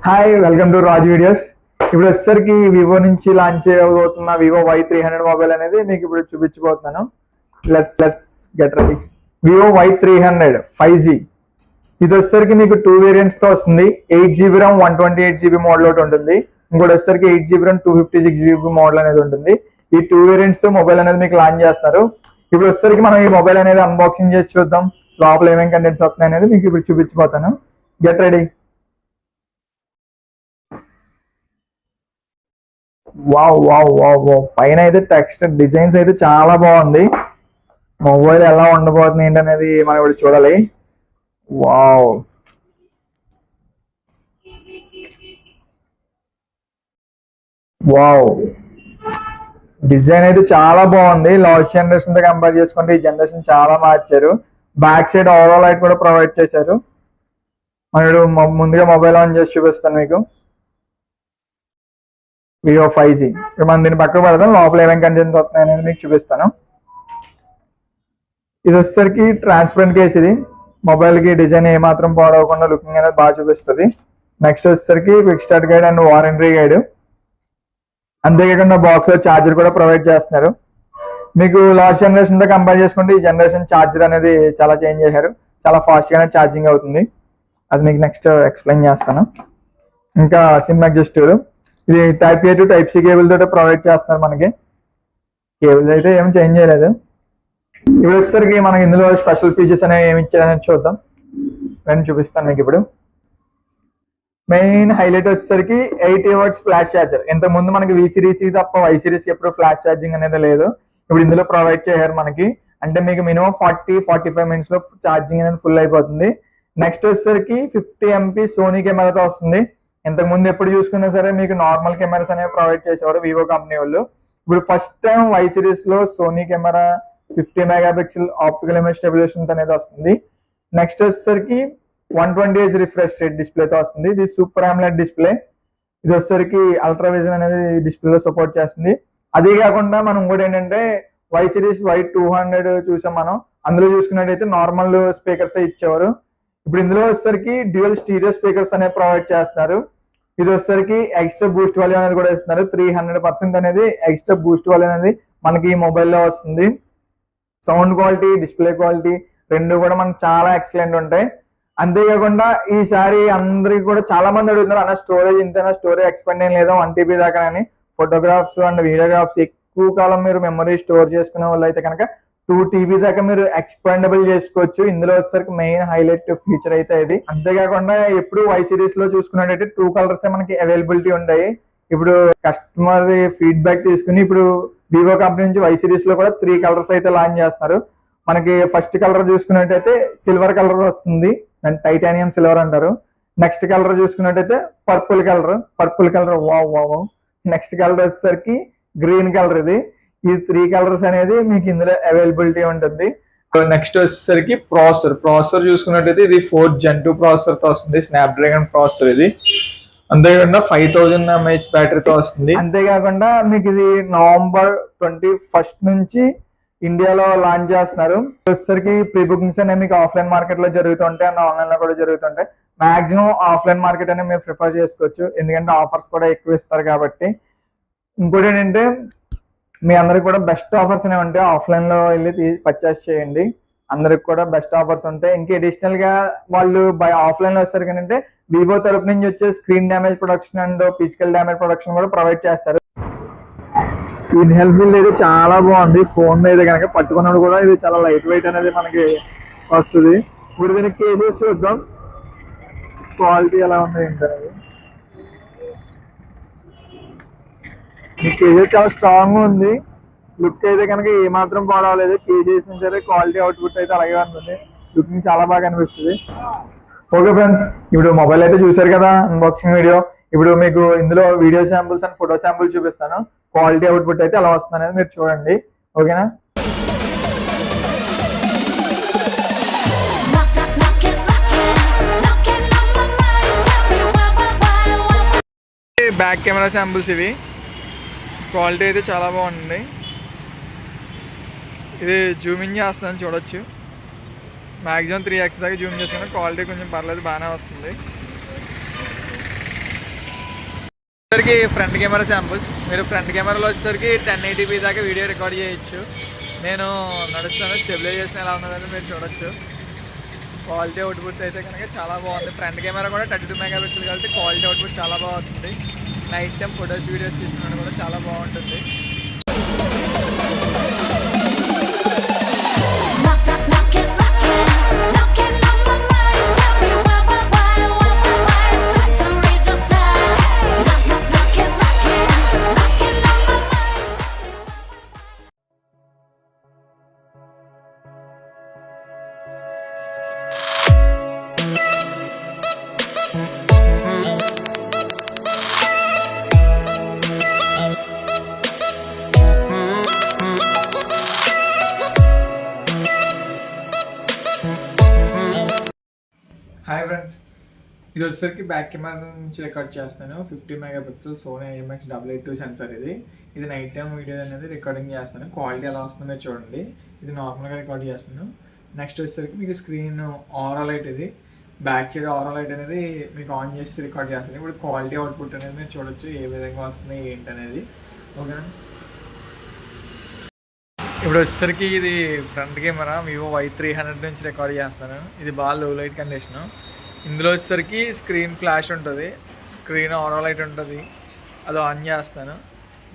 Hi, welcome to Raj videos. ఇప్పుడు వచ్చేసరికి Vivo నుంచి లాంచ్ చేయబోతున్న వివో Y300 మొబైల్ అనేది మీకు ఇప్పుడు చూపించబోతున్నాను. Let's get ready. Vivo Y300 5G. ఇది వచ్చేసరికి మీకు 2 వేరియంట్స్ తో వస్తుంది. 8GB RAM 128GB మోడల్ ఒకటి ఉంటుంది. ఇంకోటి వచ్చేసరికి 8GB RAM 256GB మోడల్ అనేది ఉంటుంది. ఈ 2 వేరియంట్స్ తో మొబైల్ అనేది మీకు లాంచ్ చేస్తారు. ఇప్పుడు వచ్చేసరికి మనం ఈ మొబైల్ అనేది అన్బాక్సింగ్ చేసి చూద్దాం. లోపల ఏమేమి కంటెంట్స్ వస్తున్నాయి అనేది మీకు ఇప్పుడు చూపించబోతాను. Get ready. Wow wow wow wow పైన అయితే టెక్స్ట్ డిజైన్స్ అయితే చాలా బాగుంది. మొబైల్ ఎలా ఉండబోతుంది ఏంటనేది మనం ఇప్పుడు చూడాలి. వావ్ వావ్ డిజైన్ అయితే చాలా బాగుంది. లాస్ట్ జనరేషన్ తో కంపేర్ చేసుకుంటే ఈ జనరేషన్ చాలా మార్చారు. బ్యాక్ సైడ్ ఓవరాల్ లైట్ కూడా ప్రొవైడ్ చేశారు. మనం ముందుగా మొబైల్ ఆన్ చేసి చూపిస్తాను మీకు. Vivo 5G. ఇప్పుడు మనం దీన్ని పక్కకు పెడదాం. లోపల ఏమేమి కంటెంట్ వస్తున్నాయి అనేది మీకు చూపిస్తాను. ఇది వచ్చేసరికి ట్రాన్స్పరెంట్ కేస్. ఇది మొబైల్ కి డిజైన్ ఏమాత్రం పాడవకుండా లుకింగ్ అనేది బాగా చూపిస్తుంది. నెక్స్ట్ వచ్చేసరికి quick start guide and warranty guide. అంతేకాకుండా బాక్స్ లో ఛార్జర్ కూడా ప్రొవైడ్ చేస్తున్నారు. మీకు లాస్ట్ జనరేషన్ తో కంపేర్ చేసుకుంటే ఈ జనరేషన్ ఛార్జర్ అనేది చాలా చేంజ్ చేశారు. చాలా ఫాస్ట్ గానే ఛార్జింగ్ అవుతుంది. అది మీకు నెక్స్ట్ ఎక్స్ప్లెయిన్ చేస్తాను. ఇంకా సిమ్ అడ్జస్టర్. ఇది type A to type C cable తోటి ప్రొవైడ్ చేస్తున్నారు. మనకి కేబుల్ అయితే ఏం చేంజ్ చేయలేదు. ఇప్పుడు వచ్చేసరికి మనకి ఇందులో స్పెషల్ ఫీచర్స్ అనేవి ఏమి ఇచ్చారనేది చూద్దాం. నేను చూపిస్తాను మీకు ఇప్పుడు. మెయిన్ హైలైట్ వచ్చేసరికి 8 watts ఫ్లాష్ ఛార్జర్. ఇంతకు ముందు మనకి వి సిరీస్ తప్ప వై సిరీస్ ఎప్పుడు ఫ్లాష్ ఛార్జింగ్ అనేది లేదు. ఇప్పుడు ఇందులో ప్రొవైడ్ చేశారు మనకి. అంటే మీకు మినిమం 40-45 minutes లో ఛార్జింగ్ అనేది ఫుల్ అయిపోతుంది. నెక్స్ట్ వచ్చేసరికి 50 MP సోనీ కెమెరాతో వస్తుంది. ఇంతకు ముందు ఎప్పుడు చూసుకున్నా సరే మీకు నార్మల్ కెమెరాస్ అనేవి ప్రొవైడ్ చేసేవారు వివో కంపెనీ వాళ్ళు. ఇప్పుడు ఫస్ట్ టైం వై సిరీస్ లో Sony camera 50 MP optical image stabilization అనేది వస్తుంది. నెక్స్ట్ వచ్చేసరికి 120Hz రిఫ్రెష్ రేట్ డిస్ప్లేతో వస్తుంది. ఇది సూపర్ AMOLED డిస్ప్లే. ఇది వచ్చేసరికి అల్ట్రా విజన్ అనేది డిస్ప్లేలో సపోర్ట్ చేస్తుంది. అదే కాకుండా మనం ఇంకోటి ఏంటంటే వై సిరీస్ Y200 చూసాం మనం. అందులో చూసుకున్నట్టయితే నార్మల్ స్పీకర్స్ ఇచ్చేవారు. ఇప్పుడు ఇందులో వచ్చేసరికి డ్యూయల్ స్టీరియో స్పీకర్స్ అనేవి ప్రొవైడ్ చేస్తున్నారు. ఇది వచ్చేసరికి ఎక్స్ట్రా బూస్ట్ వాల్యూ అనేది కూడా ఇస్తున్నారు. 300% అనేది ఎక్స్ట్రా బూస్ట్ వాల్యూ అనేది మనకి ఈ మొబైల్లో వస్తుంది. సౌండ్ క్వాలిటీ, డిస్ప్లే క్వాలిటీ రెండు కూడా మనకు చాలా ఎక్సలెంట్ ఉంటాయి. అంతేకాకుండా ఈసారి అందరికి కూడా చాలా మంది అడుగుతున్నారు, అన్న స్టోరేజ్ ఇంతేనా, స్టోరేజ్ ఎక్స్పెండ్ ఏం లేదా 1 TB దాకా అని. ఫోటోగ్రాఫ్స్ అండ్ వీడియోగ్రాఫ్స్ ఎక్కువ కాలం మీరు మెమరీ స్టోర్ చేసుకునే వాళ్ళు అయితే కనుక 2 TB దాకా మీరు ఎక్స్పాండబుల్ చేసుకోవచ్చు. ఇందులో వచ్చేసరికి మెయిన్ హైలైట్ ఫీచర్ అయితే ఇది. అంతేకాకుండా ఎప్పుడు వై సిరీస్ లో చూసుకున్నట్టయితే 2 కలర్స్ మనకి అవైలబిలిటీ ఉంటాయి. ఇప్పుడు కస్టమర్ ఫీడ్బ్యాక్ తీసుకుని ఇప్పుడు వివో కంపెనీ నుంచి వై సిరీస్ లో కూడా 3 కలర్స్ అయితే లాంచ్ చేస్తున్నారు. మనకి ఫస్ట్ కలర్ చూసుకున్నట్టయితే సిల్వర్ కలర్ వస్తుంది. దాన్ని టైటానియం సిల్వర్ అంటారు. నెక్స్ట్ కలర్ చూసుకున్నట్టయితే purple colour wow wow. Next colour వచ్చేసరికి గ్రీన్ కలర్. ఈ 3 కలర్స్ అనేది మీకు ఇందులో అవైలబిలిటీ ఉంటుంది. నెక్స్ట్ వచ్చేసరికి ప్రాసెసర్ చూసుకున్నట్టయితే ఇది 4th Gen 2 ప్రాసెసర్ తో వస్తుంది. స్నాప్డ్రాగన్ ప్రాసెసర్ ఇది. అంతేకాకుండా 5000 mAh బ్యాటరీతో వస్తుంది. అంతేకాకుండా మీకు ఇది November 21st నుంచి ఇండియాలో లాంచ్ చేస్తున్నారు. వచ్చేసరికి ప్రీ బుకింగ్స్ అనేవి మీకు ఆఫ్లైన్ మార్కెట్ లో జరుగుతుంటాయి అండ్ ఆన్లైన్ లో కూడా జరుగుతుంటాయి. మాక్సిమం ఆఫ్లైన్ మార్కెట్ అనేది మీరు ప్రిఫర్ చేసుకోవచ్చు, ఎందుకంటే ఆఫర్స్ కూడా ఎక్కువ ఇస్తారు కాబట్టి. ఇంకోటి ఏంటంటే మీ అందరికి కూడా బెస్ట్ ఆఫర్స్ అనేవి ఉంటాయి. ఆఫ్లైన్ లో వెళ్ళి పర్చేస్ చేయండి. అందరికి కూడా బెస్ట్ ఆఫర్స్ ఉంటాయి. ఇంకా అడిషనల్ గా వాళ్ళు ఆఫ్లైన్ లో వచ్చేసరికి ఏంటంటే వివో తరపు నుంచి వచ్చే screen damage production and physical damage production కూడా ప్రొవైడ్ చేస్తారు. ఈ హెల్ప్ఫుల్ అయితే చాలా బాగుంది. ఫోన్ అయితే కనుక పట్టుకున్నప్పుడు కూడా ఇది చాలా లైట్ వెయిట్ అనేది మనకి వస్తుంది. ఇప్పుడు దీనికి కేసెస్ చూద్దాం, క్వాలిటీ ఎలా ఉంది ఏంటనేది. ఈ కేసెస్ చాలా స్ట్రాంగ్ ఉంది. లుక్ అయితే కనుక ఏమాత్రం పాడవలేదు. కేసెస్ నుంచి అయితే క్వాలిటీ అవుట్పుట్ అయితే అలాగే ఉంటుంది. లుకింగ్ చాలా బాగా అనిపిస్తుంది. ఓకే ఫ్రెండ్స్, ఇప్పుడు మొబైల్ అయితే చూసారు కదా అన్బాక్సింగ్ వీడియో. ఇప్పుడు మీకు ఇందులో video samples and photo samples చూపిస్తాను. క్వాలిటీ అవుట్పుట్ అయితే ఎలా వస్తుంది అనేది మీరు చూడండి. ఓకేనా? బ్యాక్ కెమెరా శాంపుల్స్ ఇవి. క్వాలిటీ అయితే చాలా బాగుంది. ఇది జూమింగ్ చేస్తుందని చూడొచ్చు. మ్యాక్సిమం 3x దాకా జూమ్ చేసుకున్నా క్వాలిటీ కొంచెం పర్లేదు, బాగానే వస్తుంది. వచ్చేసరికి ఫ్రంట్ కెమెరా శాంపుల్స్. మీరు ఫ్రంట్ కెమెరాలో వచ్చేసరికి 1080p దాకా వీడియో రికార్డ్ చేయొచ్చు. నేను నడుస్తాను, స్టెబిలైజేషన్ ఎలా ఉన్నదని మీరు చూడొచ్చు. క్వాలిటీ అవుట్పుట్ అయితే కనుక చాలా బాగుంది. ఫ్రంట్ కెమెరా కూడా 32 మెగాపిక్సెల్ కాబట్టి క్వాలిటీ అవుట్పుట్ చాలా బాగుంటుంది. నైట్ టైం ఫొటోస్ వీడియోస్ తీసుకున్నాడు కూడా చాలా బాగుంటుంది. హాయ్ ఫ్రెండ్స్, ఇది వచ్చేసరికి బ్యాక్ కెమెరా నుంచి రికార్డ్ చేస్తాను. 50 మెగాపిక్సెల్ సోనీ IMX882 సెన్సర్ ఇది నైట్ టైం వీడియో అనేది రికార్డింగ్ చేస్తాను. క్వాలిటీ ఎలా వస్తుందో మీరు చూడండి. ఇది నార్మల్గా రికార్డ్ చేస్తాను. నెక్స్ట్ వచ్చేసరికి మీకు స్క్రీన్ ఆరో లైట్, ఇది బ్యాక్ సైడ్ ఆరో లైట్ అనేది మీకు ఆన్ చేసి రికార్డ్ చేస్తాను. ఇప్పుడు క్వాలిటీ అవుట్పుట్ అనేది మీరు చూడొచ్చు ఏ విధంగా వస్తుంది ఏంటి అనేది. ఓకేనా, ఇప్పుడు వచ్చేసరికి ఇది ఫ్రంట్ కెమెరా Vivo Y300 నుంచి రికార్డ్ చేస్తాను. ఇది బాగా లో లైట్ కండిషను. ఇందులో వచ్చేసరికి స్క్రీన్ ఫ్లాష్ ఉంటుంది, స్క్రీన్ ఆరో లైట్ ఉంటుంది, అది ఆన్ చేస్తాను.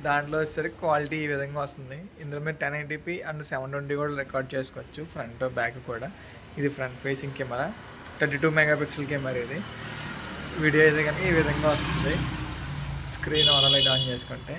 దాంట్లో వచ్చేసరికి క్వాలిటీ ఈ విధంగా వస్తుంది. ఇందులో మీరు 1080p అండ్ 720 కూడా రికార్డ్ చేసుకోవచ్చు, ఫ్రంట్ బ్యాక్ కూడా. ఇది front facing camera, 32 megapixel camera. ఇది వీడియో అయితే కనుక ఈ విధంగా వస్తుంది స్క్రీన్ ఆరో లైట్ ఆన్ చేసుకుంటే.